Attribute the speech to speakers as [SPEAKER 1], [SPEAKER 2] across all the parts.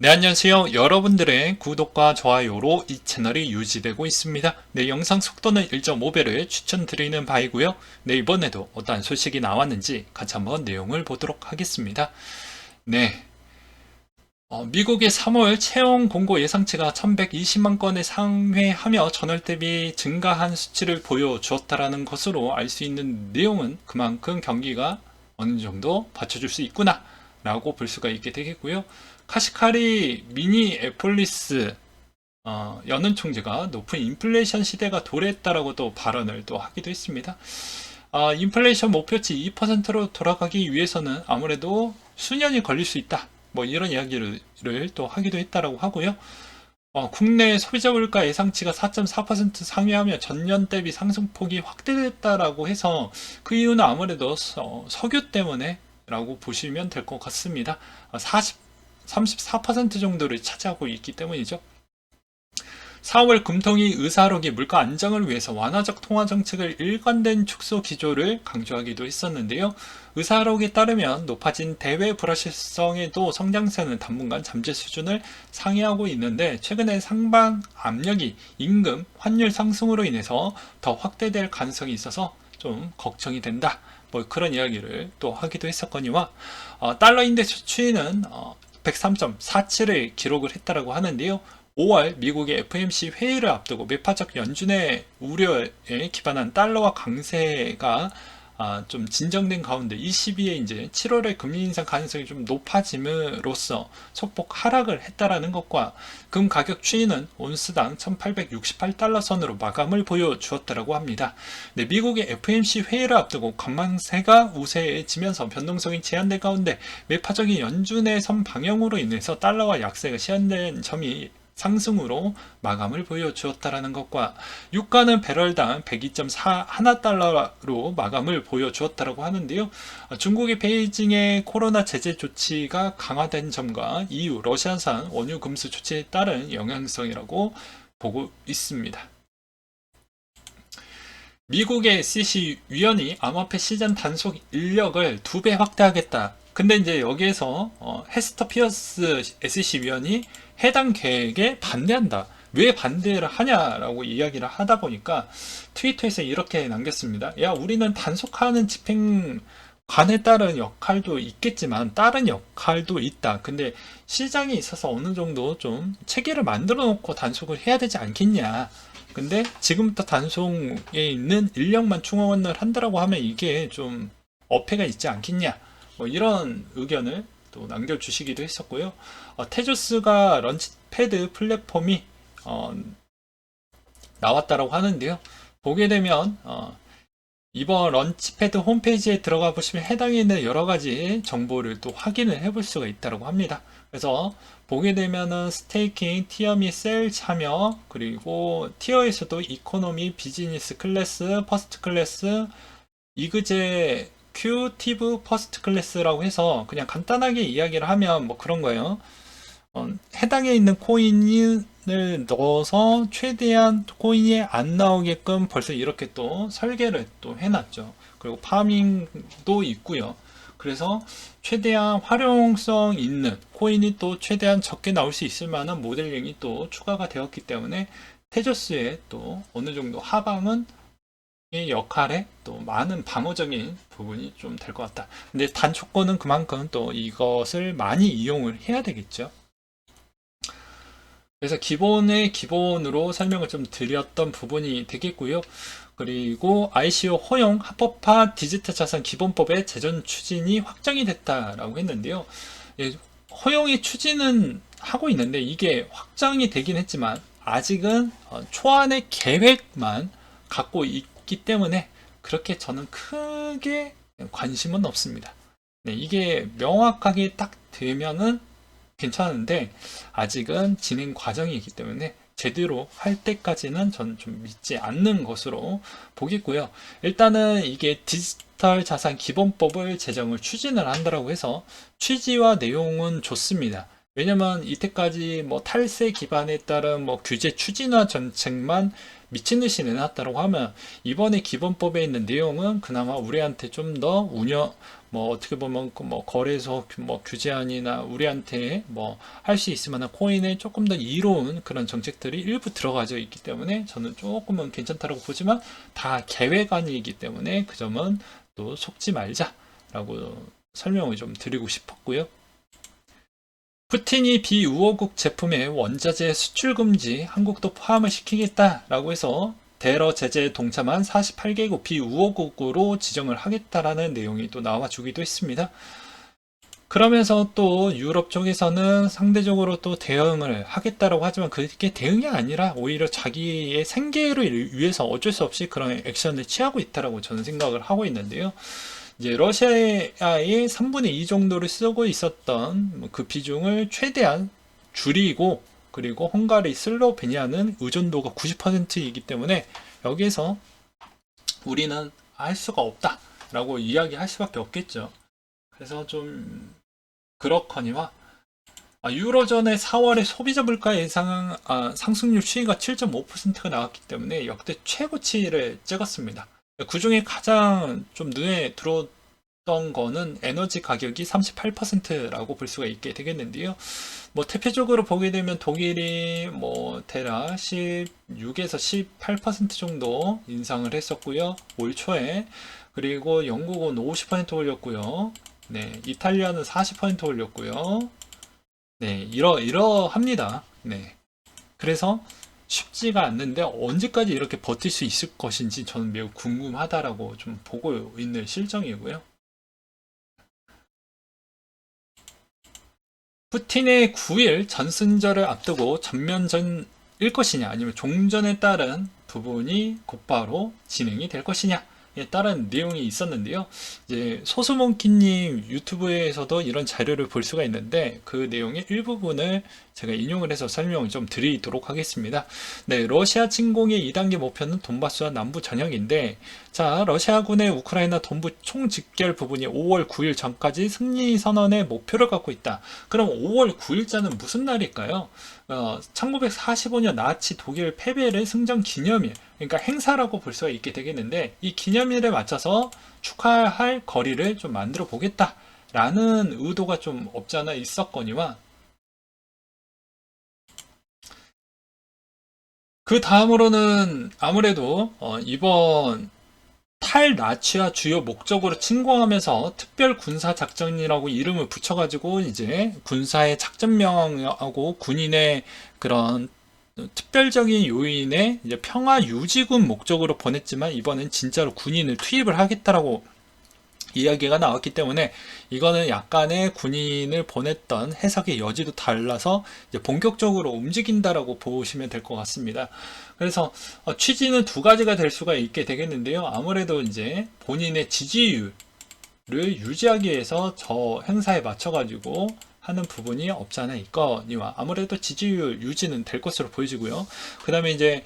[SPEAKER 1] 네, 안녕하세요. 여러분들의 구독과 좋아요로 이 채널이 유지되고 있습니다. 네, 영상 속도는 1.5배를 추천드리는 바이고요. 네, 이번에도 어떠한 소식이 나왔는지 같이 한번 내용을 보도록 하겠습니다. 네, 미국의 3월 채용 공고 예상치가 1120만 건에 상회하며 전월 대비 증가한 수치를 보여주었다라는 것으로 알 수 있는 내용은 그만큼 경기가 어느 정도 받쳐줄 수 있구나 라고 볼 수가 있게 되겠고요. 카시카리 미니애폴리스 연은 총재가 높은 인플레이션 시대가 도래했다라고 또 발언을 또 하기도 했습니다. 인플레이션 목표치 2%로 돌아가기 위해서는 아무래도 수년이 걸릴 수 있다. 뭐 이런 이야기를 또 하기도 했다라고 하고요. 국내 소비자 물가 예상치가 4.4% 상회하며 전년 대비 상승폭이 확대됐다라고 해서 그 이유는 아무래도 석유 때문에 라고 보시면 될 것 같습니다. 34% 정도를 차지하고 있기 때문이죠. 4월 금통위 의사록이 물가 안정을 위해서 완화적 통화 정책을 일관된 축소 기조를 강조하기도 했었는데요. 의사록에 따르면 높아진 대외 불확실성에도 성장세는 당분간 잠재 수준을 상회하고 있는데 최근에 상방 압력이 임금, 환율 상승으로 인해서 더 확대될 가능성이 있어서 좀 걱정이 된다. 뭐 그런 이야기를 또 하기도 했었거니와 달러 인덱스 추이는 103.47을 기록을 했다라고 하는데요. 5월 미국의 FOMC 회의를 앞두고 매파적 연준의 우려에 기반한 달러와 강세가 좀 진정된 가운데 22에 이제 7월에 금리 인상 가능성이 좀 높아짐으로써 소폭 하락을 했다라는 것과 금 가격 추이는 온스당 1868달러 선으로 마감을 보여주었다라고 합니다. 네, 미국의 FOMC 회의를 앞두고 관망세가 우세해지면서 변동성이 제한된 가운데 매파적인 연준의 선 방향으로 인해서 달러와 약세가 시현된 점이 상승으로 마감을 보여주었다라는 것과 유가는 배럴당 102.41달러로 마감을 보여주었다라고 하는데요. 중국의 베이징의 코로나 제재 조치가 강화된 점과 EU 러시아산 원유 금수 조치에 따른 영향성이라고 보고 있습니다. 미국의 SEC 위원이 암호화폐 시장 단속 인력을 2배 확대하겠다. 근데 이제 여기에서 헤스터 피어스 SEC 위원이 해당 계획에 반대한다. 왜 반대를 하냐라고 이야기를 하다 보니까 트위터에서 이렇게 남겼습니다. 야, 우리는 단속하는 집행관에 따른 역할도 있겠지만 다른 역할도 있다. 근데 시장에 있어서 어느 정도 좀 체계를 만들어 놓고 단속을 해야 되지 않겠냐. 근데 지금부터 단속에 있는 인력만 충원을 한다라고 하면 이게 좀 어폐가 있지 않겠냐. 뭐 이런 의견을 또 남겨주시기도 했었고요. 테조스가 런치패드 플랫폼이 나왔다라고 하는데요. 보게 되면 이번 런치패드 홈페이지에 들어가 보시면 해당에 있는 여러 가지 정보를 또 확인을 해볼 수가 있다고 합니다. 그래서 보게 되면은 스테이킹, 티어 및 셀 참여, 그리고 티어에서도 이코노미, 비즈니스 클래스, 퍼스트 클래스, 이그제 큐티브 퍼스트 클래스라고 해서 그냥 간단하게 이야기를 하면 뭐 그런 거예요. 해당에 있는 코인을 넣어서 최대한 코인이 안 나오게끔 벌써 이렇게 또 설계를 또 해놨죠. 그리고 파밍도 있고요. 그래서 최대한 활용성 있는 코인이 또 최대한 적게 나올 수 있을 만한 모델링이 또 추가가 되었기 때문에 테저스의 또 어느 정도 하방은 이 역할에 또 많은 방어적인 부분이 좀 될 것 같다. 근데 단초권은 그만큼 또 이것을 많이 이용을 해야 되겠죠. 그래서 기본의 기본으로 설명을 좀 드렸던 부분이 되겠고요. 그리고 ICO 허용 합법화 디지털 자산 기본법의 제정 추진이 확정이 됐다라고 했는데요. 예, 허용의 추진은 하고 있는데 이게 확정이 되긴 했지만 아직은 초안의 계획만 갖고 있기 때문에 그렇게 저는 크게 관심은 없습니다. 네, 이게 명확하게 딱 되면은 괜찮은데 아직은 진행 과정이기 때문에 제대로 할 때까지는 저는 좀 믿지 않는 것으로 보겠고요. 일단은 이게 디지털 자산 기본법을 제정을 추진을 한다라고 해서 취지와 내용은 좋습니다. 왜냐면 이때까지 뭐 탈세 기반에 따른 뭐 규제 추진화 정책만 미친 듯이 내놨다고 하면 이번에 기본법에 있는 내용은 그나마 우리한테 좀 더 뭐 어떻게 보면 뭐 거래소 뭐 규제안이나 우리한테 뭐 할 수 있을 만한 코인에 조금 더 이로운 그런 정책들이 일부 들어가져 있기 때문에 저는 조금은 괜찮다고 보지만 다 계획안이기 때문에 그 점은 또 속지 말자라고 설명을 좀 드리고 싶었고요. 푸틴이 비우호국 제품의 원자재 수출 금지 한국도 포함을 시키겠다라고 해서 대러 제재에 동참한 48개국 비우호국으로 지정을 하겠다라는 내용이 또 나와주기도 했습니다. 그러면서 또 유럽 쪽에서는 상대적으로 또 대응을 하겠다라고 하지만 그게 대응이 아니라 오히려 자기의 생계를 위해서 어쩔 수 없이 그런 액션을 취하고 있다라고 저는 생각을 하고 있는데요. 이제 러시아의 3분의 2 정도를 쓰고 있었던 그 비중을 최대한 줄이고 그리고 헝가리, 슬로베니아는 의존도가 90%이기 때문에 여기에서 우리는 할 수가 없다라고 이야기할 수밖에 없겠죠. 그래서 좀 그렇거니와 유로존의 4월에 소비자 물가 예상 상승률 추이가 7.5%가 나왔기 때문에 역대 최고치를 찍었습니다. 그 중에 가장 좀 눈에 들어왔던 거는 에너지 가격이 38%라고 볼 수가 있게 되겠는데요. 뭐 대표적으로 보게 되면 독일이 뭐 대략 16에서 18% 정도 인상을 했었고요. 올 초에. 그리고 영국은 50% 올렸고요. 네, 이탈리아는 40% 올렸고요. 네, 이러합니다. 네. 그래서 쉽지가 않는데 언제까지 이렇게 버틸 수 있을 것인지 저는 매우 궁금하다라고 좀 보고 있는 실정이고요. 푸틴의 9일 전승절을 앞두고 전면전일 것이냐 아니면 종전에 따른 부분이 곧바로 진행이 될 것이냐 따른 내용이 있었는데요. 이제 소수몽키님 유튜브에서도 이런 자료를 볼 수가 있는데 그 내용의 일부분을 제가 인용을 해서 설명을 좀 드리도록 하겠습니다. 네, 러시아 침공의 2단계 목표는 돈바스와 남부 전역인데, 자, 러시아군의 우크라이나 동부 총집결 부분이 5월 9일 전까지 승리 선언의 목표를 갖고 있다. 그럼 5월 9일자는 무슨 날일까요? 1945년 나치 독일 패배를 승전 기념일, 그러니까 행사라고 볼 수가 있게 되겠는데, 이 기념일에 맞춰서 축하할 거리를 좀 만들어 보겠다라는 의도가 좀 없지 않아 있었거니와, 그 다음으로는 아무래도 이번 탈나치화 주요 목적으로 침공하면서 특별 군사 작전이라고 이름을 붙여가지고 이제 군사의 작전명하고 군인의 그런 특별적인 요인의 이제 평화 유지군 목적으로 보냈지만 이번엔 진짜로 군인을 투입을 하겠다라고 이야기가 나왔기 때문에 이거는 약간의 군인을 보냈던 해석의 여지도 달라서 이제 본격적으로 움직인다라고 보시면 될 것 같습니다. 그래서 취지는 두 가지가 될 수가 있게 되겠는데요. 아무래도 이제 본인의 지지율을 유지하기 위해서 저 행사에 맞춰가지고 하는 부분이 없지 않아 있거니와 아무래도 지지율 유지는 될 것으로 보여지고요. 그 다음에 이제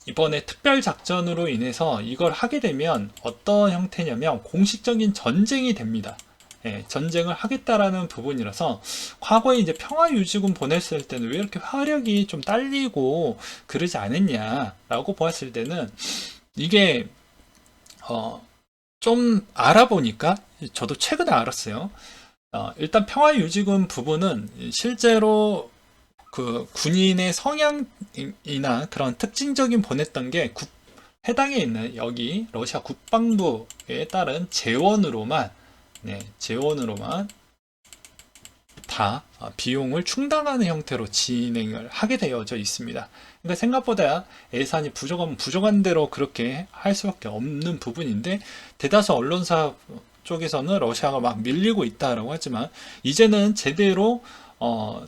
[SPEAKER 1] 이번에 특별 작전으로 인해서 이걸 하게 되면 어떤 형태냐면 공식적인 전쟁이 됩니다. 예, 전쟁을 하겠다라는 부분이라서 과거에 이제 평화유지군 보냈을 때는 왜 이렇게 화력이 좀 딸리고 그러지 않았냐라고 보았을 때는 이게 좀 알아보니까 저도 최근에 알았어요. 일단 평화유지군 부분은 실제로 그 군인의 성향이나 그런 특징적인 보냈던 게 해당에 있는 여기 러시아 국방부에 따른 재원으로만 다 비용을 충당하는 형태로 진행을 하게 되어져 있습니다. 그러니까 생각보다 예산이 부족하면 부족한 대로 그렇게 할 수밖에 없는 부분인데 대다수 언론사 쪽에서는 러시아가 막 밀리고 있다라고 하지만 이제는 제대로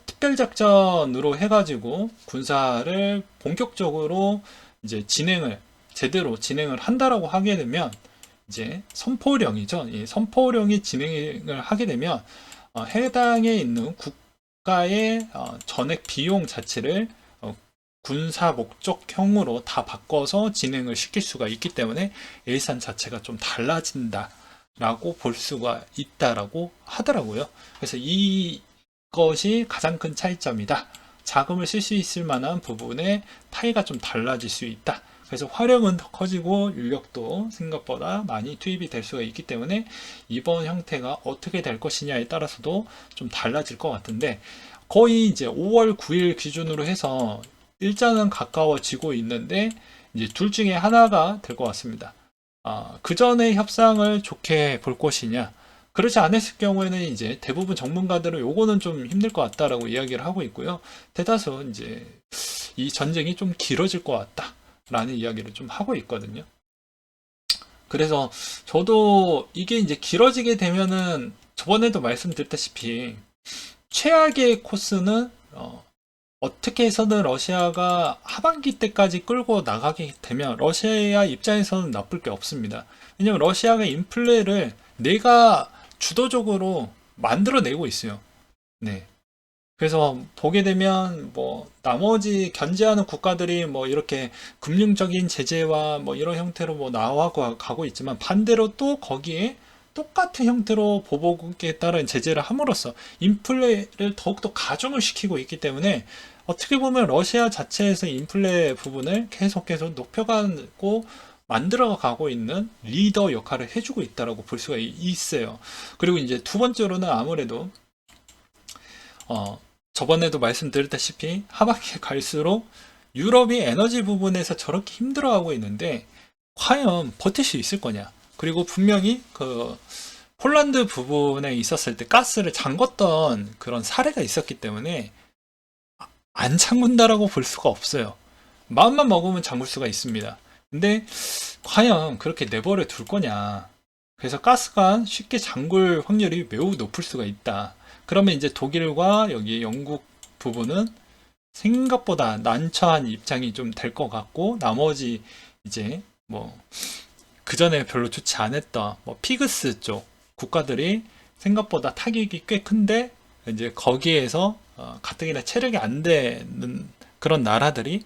[SPEAKER 1] 특별작전으로 해가지고 군사를 본격적으로 이제 제대로 진행을 한다라고 하게 되면 이제 선포령이죠. 이 선포령이 진행을 하게 되면 해당에 있는 국가의 전액 비용 자체를 군사 목적형으로 다 바꿔서 진행을 시킬 수가 있기 때문에 예산 자체가 좀 달라진다라고 볼 수가 있다라고 하더라고요. 그래서 이것이 가장 큰 차이점이다. 자금을 쓸 수 있을 만한 부분에 파이가 좀 달라질 수 있다. 그래서 화력은 더 커지고 인력도 생각보다 많이 투입이 될 수가 있기 때문에 이번 형태가 어떻게 될 것이냐에 따라서도 좀 달라질 것 같은데, 거의 이제 5월 9일 기준으로 해서 일자는 가까워지고 있는데 이제 둘 중에 하나가 될 것 같습니다. 그 전에 협상을 좋게 볼 것이냐, 그렇지 않았을 경우에는 이제 대부분 전문가들은 요거는 좀 힘들 것 같다라고 이야기를 하고 있고요. 대다수 이제 이 전쟁이 좀 길어질 것 같다라는 이야기를 좀 하고 있거든요. 그래서 저도 이게 이제 길어지게 되면은 저번에도 말씀드렸다시피 최악의 코스는 어떻게 해서든 러시아가 하반기 때까지 끌고 나가게 되면 러시아 입장에서는 나쁠 게 없습니다. 왜냐면 러시아가 인플레를 내가 주도적으로 만들어내고 있어요. 네. 그래서 보게 되면 뭐 나머지 견제하는 국가들이 뭐 이렇게 금융적인 제재와 뭐 이런 형태로 뭐 나와고 가고 있지만, 반대로 또 거기에 똑같은 형태로 보복에 따른 제재를 함으로써 인플레를 더욱더 가중을 시키고 있기 때문에 어떻게 보면 러시아 자체에서 인플레 부분을 계속해서 높여가고 만들어 가고 있는 리더 역할을 해주고 있다라고 볼 수가 있어요. 그리고 이제 두 번째로는 아무래도 저번에도 말씀드렸다시피 하반기에 갈수록 유럽이 에너지 부분에서 저렇게 힘들어하고 있는데 과연 버틸 수 있을 거냐. 그리고 분명히 그 폴란드 부분에 있었을 때 가스를 잠궜던 그런 사례가 있었기 때문에 안 잠근다라고 볼 수가 없어요. 마음만 먹으면 잠글 수가 있습니다. 근데 과연 그렇게 내버려 둘 거냐. 그래서 가스가 쉽게 잠글 확률이 매우 높을 수가 있다. 그러면 이제 독일과 여기 영국 부분은 생각보다 난처한 입장이 좀 될 것 같고, 나머지 이제 뭐 그전에 별로 좋지 않았던 뭐 피그스 쪽 국가들이 생각보다 타격이 꽤 큰데, 이제 거기에서 가뜩이나 체력이 안 되는 그런 나라들이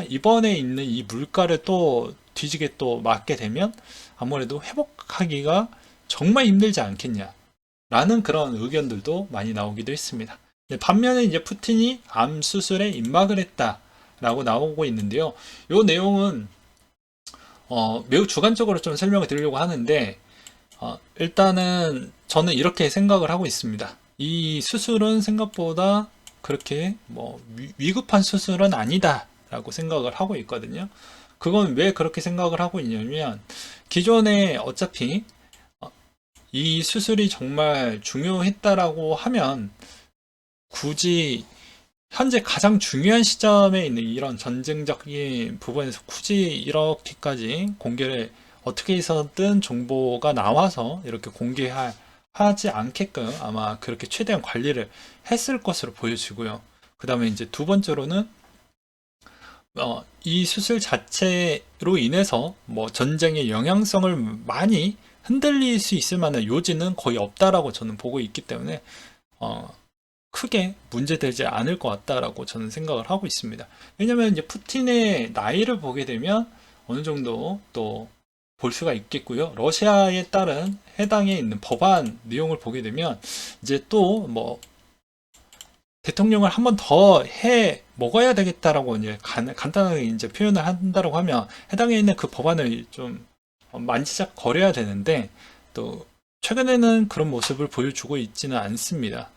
[SPEAKER 1] 이번에 있는 이 물가를 또 뒤지게 또 맞게 되면 아무래도 회복하기가 정말 힘들지 않겠냐 라는 그런 의견들도 많이 나오기도 했습니다. 반면에 이제 푸틴이 암 수술에 임막을 했다라고 나오고 있는데요. 이 내용은 매우 주관적으로 좀 설명을 드리려고 하는데, 일단은 저는 이렇게 생각을 하고 있습니다. 이 수술은 생각보다 그렇게 뭐 위급한 수술은 아니다라고 생각을 하고 있거든요. 그건 왜 그렇게 생각을 하고 있냐면, 기존에 어차피 이 수술이 정말 중요했다라고 하면 굳이 현재 가장 중요한 시점에 있는 이런 전쟁적인 부분에서 굳이 이렇게까지 공개를 어떻게 해서든 정보가 나와서 이렇게 하지 않게끔 아마 그렇게 최대한 관리를 했을 것으로 보여지고요. 그 다음에 이제 두 번째로는 이 수술 자체로 인해서 뭐 전쟁의 영향성을 많이 흔들릴 수 있을 만한 요지는 거의 없다라고 저는 보고 있기 때문에 크게 문제되지 않을 것 같다라고 저는 생각을 하고 있습니다. 왜냐면 이제 푸틴의 나이를 보게 되면 어느 정도 또 볼 수가 있겠고요. 러시아에 따른 해당에 있는 법안 내용을 보게 되면 이제 또 뭐 대통령을 한 번 더 해 먹어야 되겠다라고 이제 간단하게 이제 표현을 한다고 하면 해당에 있는 그 법안을 좀 만지작 거려야 되는데, 또 최근에는 그런 모습을 보여주고 있지는 않습니다.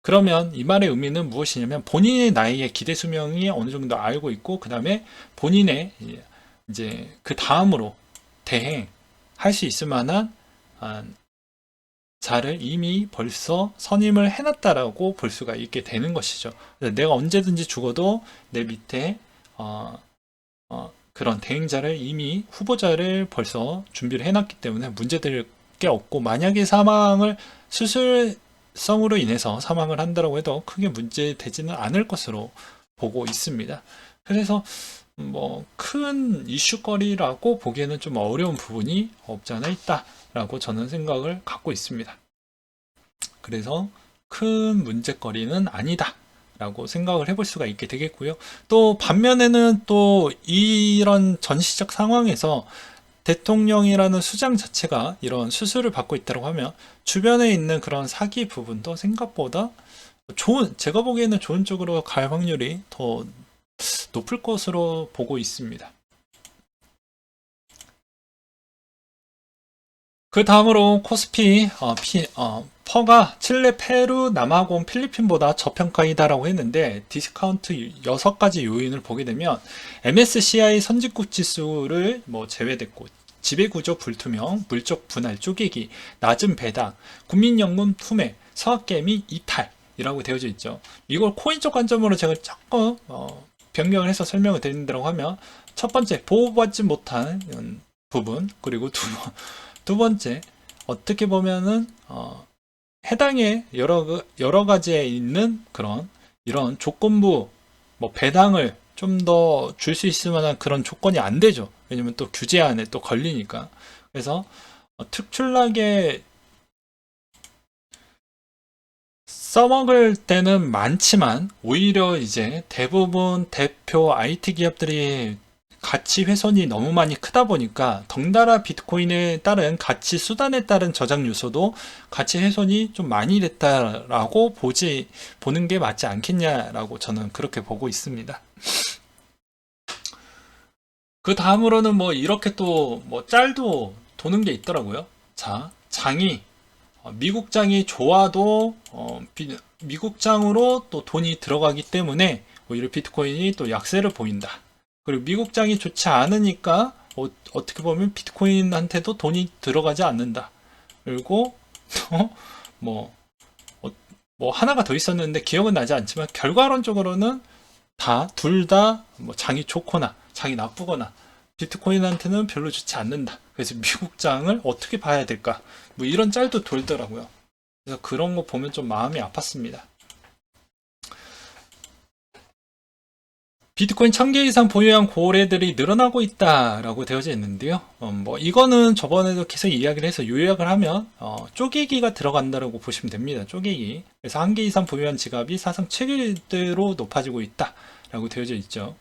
[SPEAKER 1] 그러면 이 말의 의미는 무엇이냐면, 본인의 나이의 기대 수명이 어느 정도 알고 있고, 그 다음에 본인의 이제 그 다음으로 대행할 수 있을 만한 자를 이미 벌써 선임을 해놨다라고 볼 수가 있게 되는 것이죠. 내가 언제든지 죽어도 내 밑에 그런 대행자를 이미 후보자를 벌써 준비를 해놨기 때문에 문제될 게 없고, 만약에 수술성으로 인해서 사망을 한다고 해도 크게 문제되지는 않을 것으로 보고 있습니다. 그래서 뭐 큰 이슈거리라고 보기에는 좀 어려운 부분이 없지 않아 있다라고 저는 생각을 갖고 있습니다. 그래서 큰 문제거리는 아니다 라고 생각을 해볼 수가 있게 되겠고요. 또 반면에는 또 이런 전시적 상황에서 대통령이라는 수장 자체가 이런 수술을 받고 있다고 하면 주변에 있는 그런 사기 부분도 생각보다 제가 보기에는 좋은 쪽으로 갈 확률이 더 높을 것으로 보고 있습니다. 그 다음으로 코스피 퍼가 칠레, 페루, 남아공, 필리핀보다 저평가이다라고 했는데 디스카운트 6가지 요인을 보게 되면 MSCI 선진국 지수를 제외됐고 지배구조 불투명, 물적 분할 쪼개기, 낮은 배당, 국민연금 투매, 서학개 및 이탈이라고 되어져 있죠. 이걸 코인 쪽 관점으로 제가 조금 변경을 해서 설명을 드린다고 하면 첫 번째 보호받지 못한 부분, 그리고 두 번째 어떻게 보면은 해당의 여러 가지에 있는 이런 조건부 배당을 좀 더 줄 수 있을 만한 그런 조건이 안 되죠. 왜냐면 또 규제 안에 또 걸리니까. 그래서 특출나게 써먹을 때는 많지만 오히려 이제 대부분 대표 IT 기업들이 가치 훼손이 너무 많이 크다 보니까 덩달아 비트코인에 따른 가치 수단에 따른 저장 요소도 가치 훼손이 좀 많이 됐다라고 보는 게 맞지 않겠냐라고 저는 그렇게 보고 있습니다. 그 다음으로는 이렇게 또 짤도 도는 게 있더라고요. 자, 미국 장이 좋아도 미국 장으로 또 돈이 들어가기 때문에 오히려 비트코인이 또 약세를 보인다. 그리고 미국 장이 좋지 않으니까 어떻게 보면 비트코인한테도 돈이 들어가지 않는다. 그리고 또 하나가 더 있었는데 기억은 나지 않지만 결과론적으로는 둘 다 장이 좋거나 장이 나쁘거나 비트코인한테는 별로 좋지 않는다. 그래서 미국 장을 어떻게 봐야 될까? 이런 짤도 돌더라고요. 그래서 그런 거 보면 좀 마음이 아팠습니다. 비트코인 1000개 이상 보유한 고래들이 늘어나고 있다라고 되어져 있는데요. 이거는 저번에도 계속 이야기를 해서 요약을 하면 쪼개기가 들어간다라고 보시면 됩니다. 쪼개기. 그래서 1개 이상 보유한 지갑이 사상 최대로 높아지고 있다라고 되어져 있죠.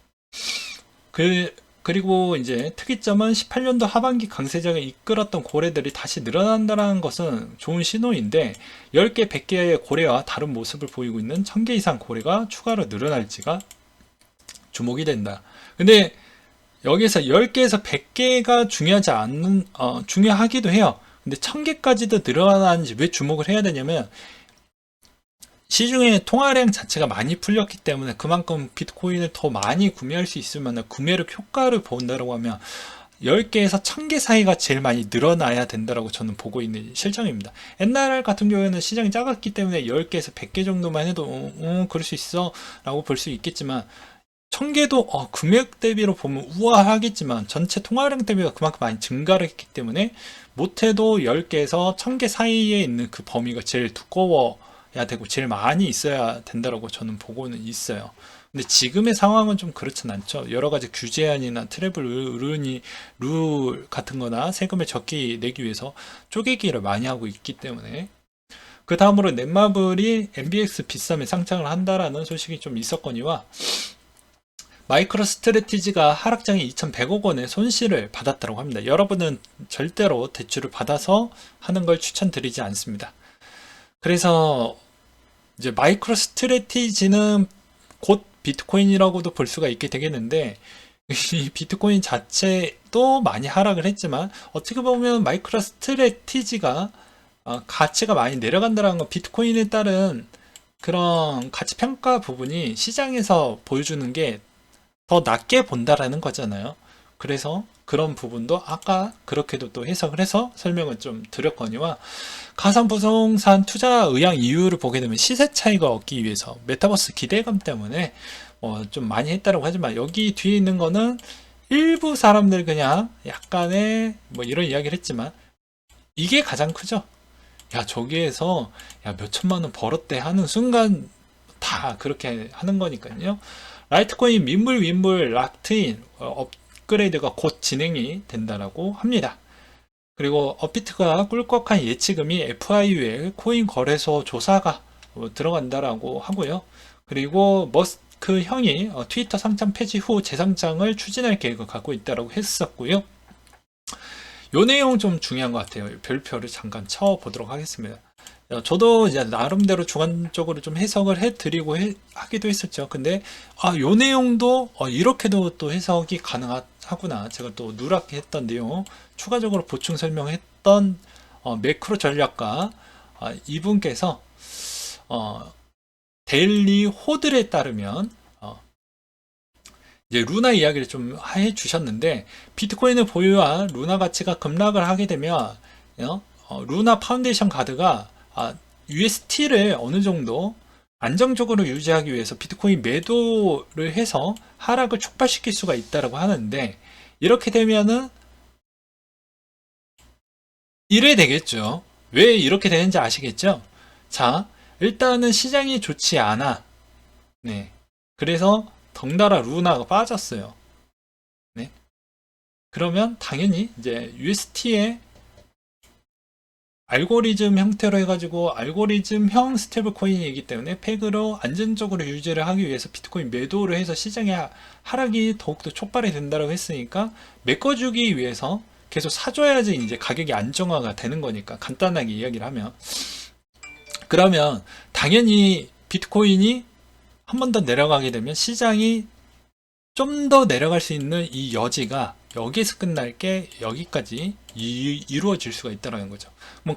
[SPEAKER 1] 그리고 이제 특이점은 18년도 하반기 강세장을 이끌었던 고래들이 다시 늘어난다는 것은 좋은 신호인데 10개, 100개의 고래와 다른 모습을 보이고 있는 1000개 이상 고래가 추가로 늘어날지가 주목이 된다. 근데 여기서 10개에서 100개가 중요하기도 해요. 근데 1000개까지도 늘어나는지 왜 주목을 해야 되냐면 시중에 통화량 자체가 많이 풀렸기 때문에 그만큼 비트코인을 더 많이 구매할 수 있을 만한 구매력 효과를 본다고 하면 10개에서 1000개 사이가 제일 많이 늘어나야 된다고 저는 보고 있는 실정입니다. 옛날 같은 경우에는 시장이 작았기 때문에 10개에서 100개 정도만 해도 그럴 수 있어 라고 볼 수 있겠지만 1000개도 금액 대비로 보면 우아하겠지만 전체 통화량 대비가 그만큼 많이 증가를 했기 때문에 못해도 10개에서 1000개 사이에 있는 그 범위가 제일 두꺼워야 되고 제일 많이 있어야 된다고 저는 보고는 있어요. 근데 지금의 상황은 좀 그렇진 않죠. 여러 가지 규제안이나 트래블 룰 같은 거나 세금을 적게 내기 위해서 쪼개기를 많이 하고 있기 때문에 그 다음으로 넷마블이 MBX 비썸에 상장을 한다라는 소식이 좀 있었거니와 마이크로 스트래티지가 하락장에 2,100억 원의 손실을 받았다고 합니다. 여러분은 절대로 대출을 받아서 하는 걸 추천드리지 않습니다. 그래서 이제 마이크로 스트래티지는 곧 비트코인이라고도 볼 수가 있게 되겠는데 이 비트코인 자체도 많이 하락을 했지만 어떻게 보면 마이크로 스트래티지가 가치가 많이 내려간다는 건 비트코인에 따른 그런 가치 평가 부분이 시장에서 보여주는 게 더 낮게 본다라는 거잖아요. 그래서 그런 부분도 아까 그렇게도 또 해석을 해서 설명을 좀 드렸거니와 가상부동산 투자 의향 이유를 보게 되면 시세 차이가 얻기 위해서 메타버스 기대감 때문에 좀 많이 했다고 하지만 여기 뒤에 있는 거는 일부 사람들 그냥 약간의 이런 이야기를 했지만 이게 가장 크죠. 야 저기에서 몇천만 원 벌었대 하는 순간 다 그렇게 하는 거니까요. 라이트코인 민물 윈물 락트인 업그레이드가 곧 진행이 된다라고 합니다. 그리고 업비트가 꿀꺽한 예치금이 FIU의 코인 거래소 조사가 들어간다라고 하고요. 그리고 머스크 형이 트위터 상장 폐지 후 재상장을 추진할 계획을 갖고 있다라고 했었고요. 요 내용 좀 중요한 것 같아요. 별표를 잠깐 쳐보도록 하겠습니다. 저도 이제 나름대로 주관적으로 좀 해석을 해드리고 하기도 했었죠. 근데 요 내용도 이렇게도 또 해석이 가능하구나. 제가 또 누락했던 내용 추가적으로 보충 설명했던 매크로 전략가 이분께서 데일리 호들에 따르면 이제 루나 이야기를 좀 해주셨는데, 비트코인을 보유한 루나 가치가 급락을 하게 되면 루나 파운데이션 가드가 UST를 어느 정도 안정적으로 유지하기 위해서 비트코인 매도를 해서 하락을 촉발시킬 수가 있다고 하는데, 이렇게 되면은 이래 되겠죠. 왜 이렇게 되는지 아시겠죠? 자, 일단은 시장이 좋지 않아. 네. 그래서 덩달아 루나가 빠졌어요. 네. 그러면 당연히 이제 UST의 알고리즘 형태로 해가지고 알고리즘형 스테이블 코인이기 때문에 팩으로 안전적으로 유지를 하기 위해서 비트코인 매도를 해서 시장의 하락이 더욱더 촉발이 된다고 했으니까 메꿔주기 위해서 계속 사줘야지 이제 가격이 안정화가 되는 거니까, 간단하게 이야기를 하면. 그러면 당연히 비트코인이 한 번 더 내려가게 되면 시장이 좀 더 내려갈 수 있는 이 여지가 여기에서 끝날 게 여기까지 이루어질 수가 있다는 거죠. 뭐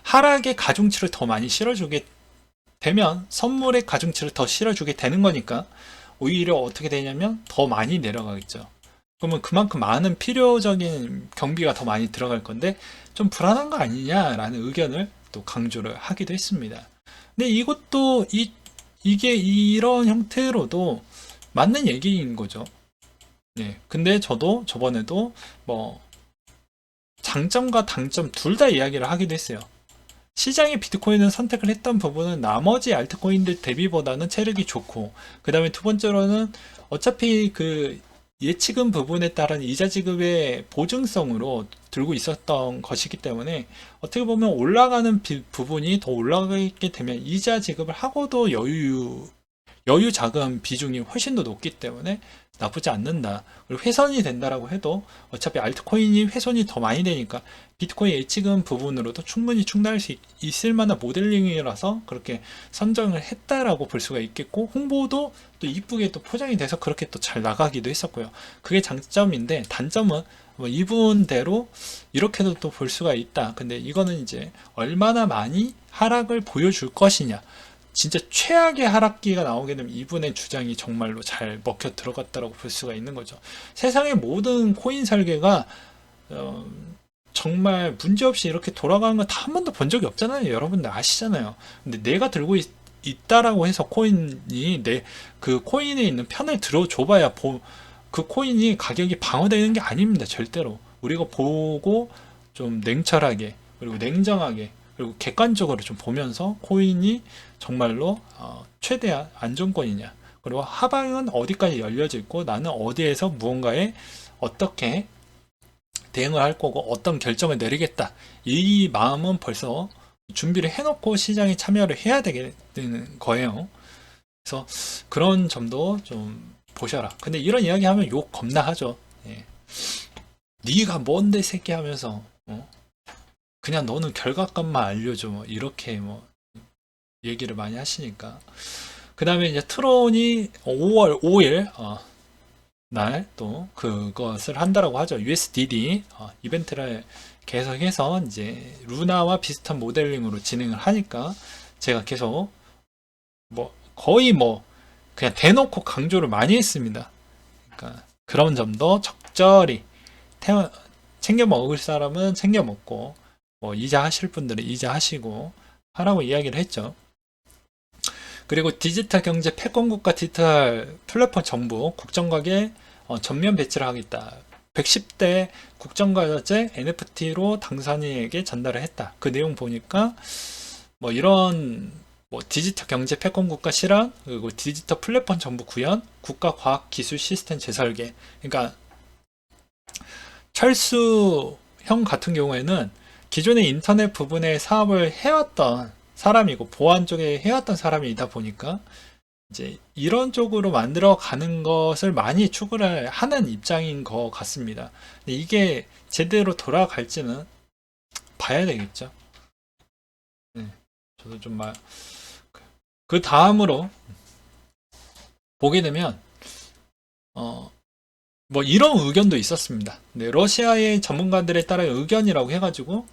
[SPEAKER 1] 하락의 가중치를 더 많이 실어주게 되면 선물의 가중치를 더 실어주게 되는 거니까 오히려 어떻게 되냐면 더 많이 내려가겠죠. 그러면 그만큼 많은 필요적인 경비가 더 많이 들어갈 건데 좀 불안한 거 아니냐라는 의견을 또 강조를 하기도 했습니다. 근데 이것도 이게 이런 형태로도 맞는 얘기인 거죠. 네. 근데 저도 저번에도 뭐 장점과 단점 둘 다 이야기를 하기도 했어요. 시장이 비트코인을 선택을 했던 부분은 나머지 알트코인들 대비보다는 체력이 좋고, 그 다음에 두 번째로는 어차피 그 예치금 부분에 따른 이자 지급의 보증성으로 들고 있었던 것이기 때문에 어떻게 보면 올라가는 부분이 더 올라가게 되면 이자 지급을 하고도 여유 자금 비중이 훨씬 더 높기 때문에 나쁘지 않는다. 그리고 훼손이 된다라고 해도 어차피 알트코인이 훼손이 더 많이 되니까 비트코인 예치금 부분으로도 충분히 충당할 수 있을 만한 모델링이라서 그렇게 선정을 했다라고 볼 수가 있겠고, 홍보도 또 이쁘게 또 포장이 돼서 그렇게 또 잘 나가기도 했었고요. 그게 장점인데, 단점은 뭐 이분대로 이렇게도 또 볼 수가 있다. 근데 이거는 이제 얼마나 많이 하락을 보여줄 것이냐, 진짜 최악의 하락기가 나오게 되면 이분의 주장이 정말로 잘 먹혀 들어갔다고 볼 수가 있는 거죠. 세상의 모든 코인 설계가 정말 문제없이 이렇게 돌아가는 거 다 한 번도 본 적이 없잖아요. 여러분들 아시잖아요. 근데 내가 들고 있다라고 해서 코인이 그 코인에 있는 편을 들어줘봐야 그 코인이 가격이 방어되는 게 아닙니다. 절대로. 우리가 보고 좀 냉철하게, 그리고 냉정하게, 그리고 객관적으로 좀 보면서 코인이 정말로 최대한 안정권이냐, 그리고 하방은 어디까지 열려져 있고 나는 어디에서 무언가에 어떻게 대응을 할 거고 어떤 결정을 내리겠다, 이 마음은 벌써 준비를 해놓고 시장에 참여를 해야 되는 거예요. 그래서 그런 점도 좀 보셔라. 근데 이런 이야기 하면 욕 겁나 하죠. 예. 네가 뭔데 새끼 하면서 그냥 너는 결과값만 알려줘, 뭐 이렇게 뭐 얘기를 많이 하시니까. 그 다음에 이제 트론이 5월 5일 날 또 그것을 한다라고 하죠. USDD 이벤트를 계속해서 이제 루나와 비슷한 모델링으로 진행을 하니까 제가 계속 뭐 거의 뭐 그냥 대놓고 강조를 많이 했습니다. 그러니까 그런 점도 적절히 챙겨 먹을 사람은 챙겨 먹고, 뭐 이자 하실 분들은 이자 하시고 하라고 이야기를 했죠. 그리고 디지털 경제 패권국가 디지털 플랫폼 정부 국정과제 전면 배치를 하겠다. 110대 국정과제 NFT로 당선인에게 전달을 했다. 그 내용 보니까 뭐 이런 뭐 디지털 경제 패권국가 실현, 그리고 디지털 플랫폼 정부 구현, 국가 과학 기술 시스템 재설계. 그러니까 철수 형 같은 경우에는 기존의 인터넷 부분의 사업을 해왔던 사람이고 보안 쪽에 해왔던 사람이다 보니까 이제 이런 쪽으로 만들어 가는 것을 많이 추구를 하는 입장인 것 같습니다. 근데 이게 제대로 돌아갈지는 봐야 되겠죠. 네, 저도 좀 그 다음으로 보게 되면 뭐 이런 의견도 있었습니다. 네, 러시아의 전문가들에 따른 의견이라고 해가지고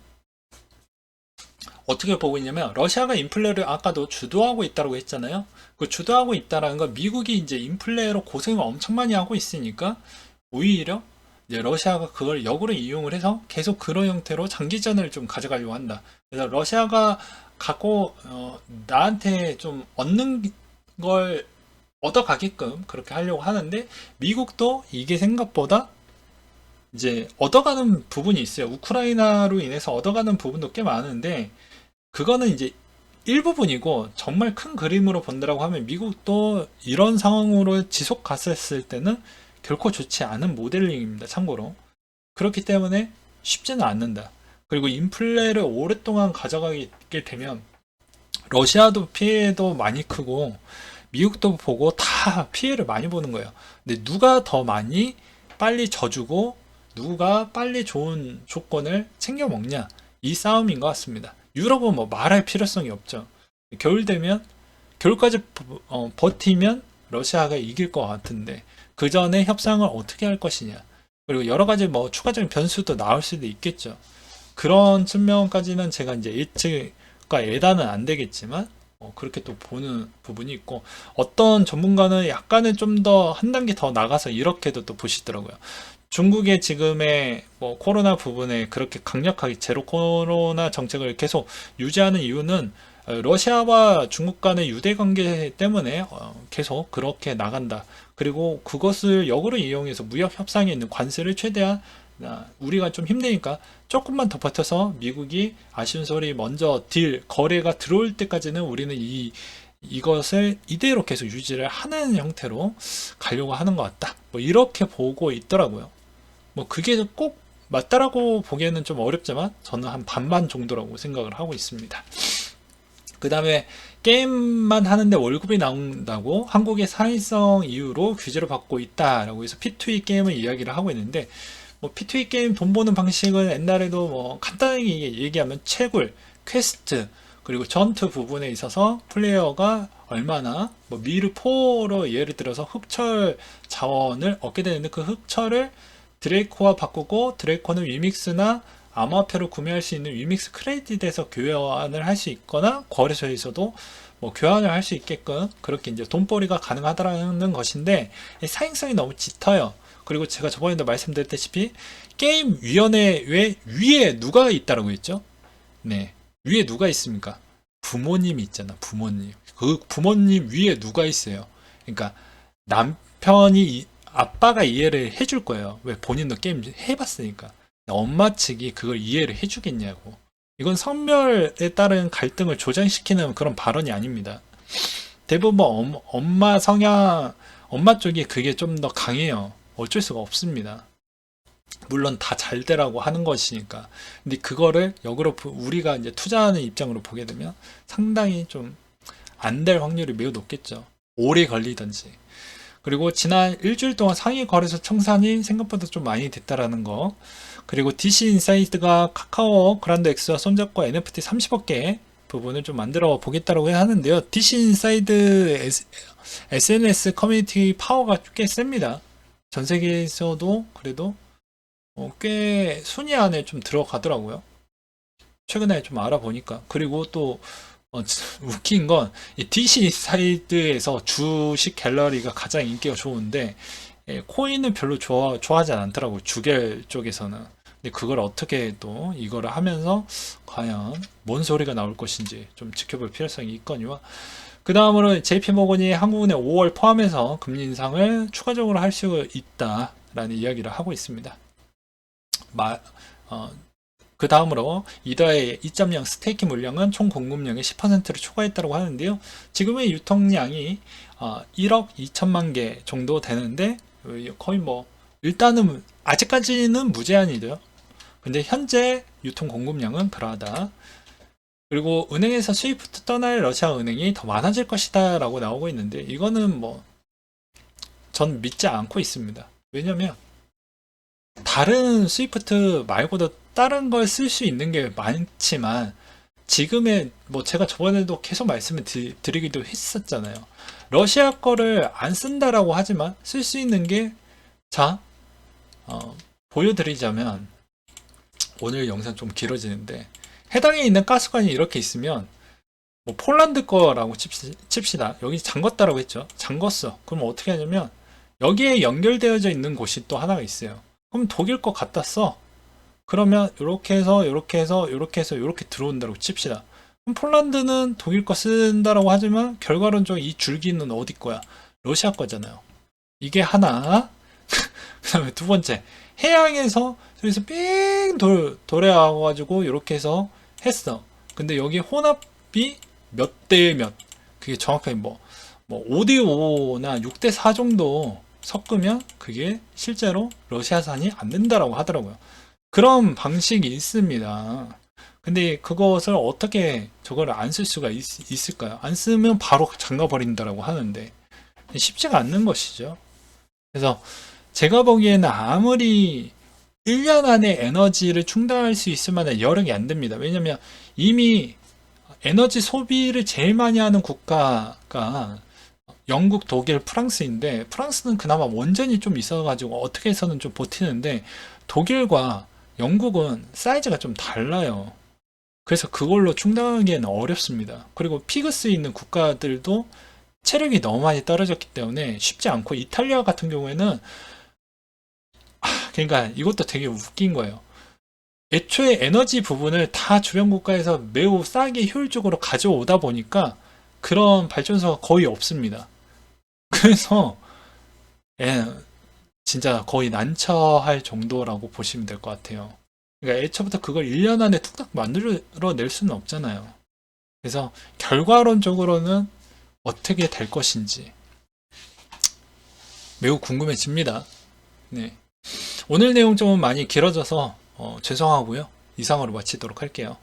[SPEAKER 1] 어떻게 보고 있냐면 러시아가 인플레를 아까도 주도하고 있다고 했잖아요. 그 주도하고 있다라는 건 미국이 이제 인플레로 고생을 엄청 많이 하고 있으니까 오히려 이제 러시아가 그걸 역으로 이용을 해서 계속 그런 형태로 장기전을 좀 가져가려고 한다. 그래서 러시아가 갖고 나한테 좀 얻는 걸 얻어가게끔 그렇게 하려고 하는데 미국도 이게 생각보다 이제 얻어가는 부분이 있어요. 우크라이나로 인해서 얻어가는 부분도 꽤 많은데 그거는 이제 일부분이고 정말 큰 그림으로 본다라고 하면 미국도 이런 상황으로 지속 갔었을 때는 결코 좋지 않은 모델링입니다. 참고로. 그렇기 때문에 쉽지는 않는다. 그리고 인플레를 오랫동안 가져가게 되면 러시아도 피해도 많이 크고 미국도 보고 다 피해를 많이 보는 거예요. 근데 누가 더 많이 빨리 져주고 누가 빨리 좋은 조건을 챙겨 먹냐 이 싸움인 것 같습니다. 유럽은 뭐 말할 필요성이 없죠. 겨울 되면 겨울까지 버티면 러시아가 이길 것 같은데 그 전에 협상을 어떻게 할 것이냐 그리고 여러 가지 뭐 추가적인 변수도 나올 수도 있겠죠. 그런 측면까지는 제가 이제 예측과 예단은 안 되겠지만 그렇게 또 보는 부분이 있고 어떤 전문가는 약간은 좀 더 한 단계 더 나가서 이렇게도 또 보시더라고요. 중국의 지금의 뭐 코로나 부분에 그렇게 강력하게 제로 코로나 정책을 계속 유지하는 이유는 러시아와 중국 간의 유대 관계 때문에 계속 그렇게 나간다. 그리고 그것을 역으로 이용해서 무역 협상에 있는 관세를 최대한 우리가 좀 힘드니까 조금만 더 버텨서 미국이 아쉬운 소리 먼저 거래가 들어올 때까지는 우리는 이것을 이대로 계속 유지를 하는 형태로 가려고 하는 것 같다. 뭐 이렇게 보고 있더라고요. 뭐 그게 꼭 맞다라고 보기에는 좀 어렵지만 저는 한 반반 정도라고 생각을 하고 있습니다. 그 다음에 게임만 하는데 월급이 나온다고 한국의 사회성 이유로 규제를 받고 있다라고 해서 P2E 게임을 이야기를 하고 있는데 뭐 P2E 게임 돈 버는 방식은 옛날에도 뭐 간단하게 얘기하면 채굴, 퀘스트 그리고 전투 부분에 있어서 플레이어가 얼마나 뭐 미르4로 예를 들어서 흑철 자원을 얻게 되는데 그 흑철을 드레이코와 바꾸고 드레이코는 위믹스나 암호화폐로 구매할 수 있는 위믹스 크레딧에서 교환을 할 수 있거나 거래소에서도 뭐 교환을 할 수 있게끔 그렇게 이제 돈벌이가 가능하다는 것인데 사행성이 너무 짙어요. 그리고 제가 저번에도 말씀드렸다시피 게임 위원회 위에 누가 있다라고 했죠? 네, 위에 누가 있습니까? 부모님이 있잖아. 부모님. 그 부모님 위에 누가 있어요? 그러니까 남편이 아빠가 이해를 해줄 거예요. 왜? 본인도 게임 해봤으니까. 엄마 측이 그걸 이해를 해주겠냐고. 이건 성별에 따른 갈등을 조장시키는 그런 발언이 아닙니다. 대부분 엄마 성향, 엄마 쪽이 그게 좀 더 강해요. 어쩔 수가 없습니다. 물론 다 잘 되라고 하는 것이니까. 근데 그거를 역으로 우리가 이제 투자하는 입장으로 보게 되면 상당히 좀 안 될 확률이 매우 높겠죠. 오래 걸리든지. 그리고 지난 일주일 동안 상위 거래소 청산이 생각보다 좀 많이 됐다라는 거. 그리고 DC 인사이드가 카카오 그란드 X와 손잡고 NFT 30억 개 부분을 좀 만들어 보겠다라고 하는데요. DC 인사이드 SNS 커뮤니티 파워가 꽤 셉니다. 전 세계에서도 그래도 꽤 순위 안에 좀 들어가더라고요. 최근에 좀 알아보니까. 그리고 또 웃긴 건 이 DC 사이드에서 주식 갤러리가 가장 인기가 좋은데 코인은 별로 좋아하지 않더라고요. 주갤 쪽에서는. 근데 그걸 어떻게 또 이거를 하면서 과연 뭔 소리가 나올 것인지 좀 지켜볼 필요성이 있거니와 그 다음으로 JP모건이 한국은행 5월 포함해서 금리 인상을 추가적으로 할 수 있다라는 이야기를 하고 있습니다. 그 다음으로 이더의 2.0 스테이킹 물량은 총 공급량의 10%를 초과했다고 하는데요. 지금의 유통량이 1억 2천만 개 정도 되는데 거의 뭐 일단은 아직까지는 무제한이죠. 근데 현재 유통 공급량은 그러하다. 그리고 은행에서 스위프트 떠날 러시아 은행이 더 많아질 것이다 라고 나오고 있는데 이거는 뭐 전 믿지 않고 있습니다. 왜냐면 다른 스위프트 말고도 다른 걸 쓸 수 있는 게 많지만 지금의 뭐 제가 저번에도 계속 말씀을 드리기도 했었잖아요. 러시아 거를 안 쓴다라고 하지만 쓸 수 있는 게 보여드리자면 오늘 영상 좀 길어지는데 해당에 있는 가스관이 이렇게 있으면 뭐 폴란드 거라고 칩시다. 여기 잠궜다라고 했죠. 잠궜어. 그럼 어떻게 하냐면 여기에 연결되어져 있는 곳이 또 하나가 있어요. 그럼 독일 거 갖다 써. 그러면 이렇게 해서 이렇게 해서 이렇게 해서 이렇게 들어온다고 칩시다. 그럼 폴란드는 독일 거 쓴다라고 하지만 결과론적으로 이 줄기는 어디 거야? 러시아 거잖아요. 이게 하나. 그 다음에 두 번째, 해양에서 저기서 삥 돌아와가지고 이렇게 해서 했어. 근데 여기 혼합이 몇 대 몇, 그게 정확하게 뭐 5대 5나 6대 4 정도 섞으면 그게 실제로 러시아산이 안 된다라고 하더라고요. 그런 방식이 있습니다. 근데 그것을 어떻게 저거를 안 쓸 수가 있을까요? 안 쓰면 바로 잠가버린다라고 하는데 쉽지가 않는 것이죠. 그래서 제가 보기에는 아무리 1년 안에 에너지를 충당할 수 있을 만한 여력이 안 됩니다. 왜냐면 이미 에너지 소비를 제일 많이 하는 국가가 영국, 독일, 프랑스인데 프랑스는 그나마 원전이 좀 있어가지고 어떻게 해서는 좀 버티는데 독일과 영국은 사이즈가 좀 달라요. 그래서 그걸로 충당하기에는 어렵습니다. 그리고 피그스 있는 국가들도 체력이 너무 많이 떨어졌기 때문에 쉽지 않고 이탈리아 같은 경우에는 그러니까 이것도 되게 웃긴 거예요. 애초에 에너지 부분을 다 주변 국가에서 매우 싸게 효율적으로 가져오다 보니까 그런 발전소가 거의 없습니다. 그래서 예, 진짜 거의 난처할 정도라고 보시면 될 것 같아요. 그러니까 애초부터 그걸 1년 안에 툭탁 만들어낼 수는 없잖아요. 그래서 결과론적으로는 어떻게 될 것인지 매우 궁금해집니다. 네. 오늘 내용 좀 많이 길어져서 죄송하고요. 이상으로 마치도록 할게요.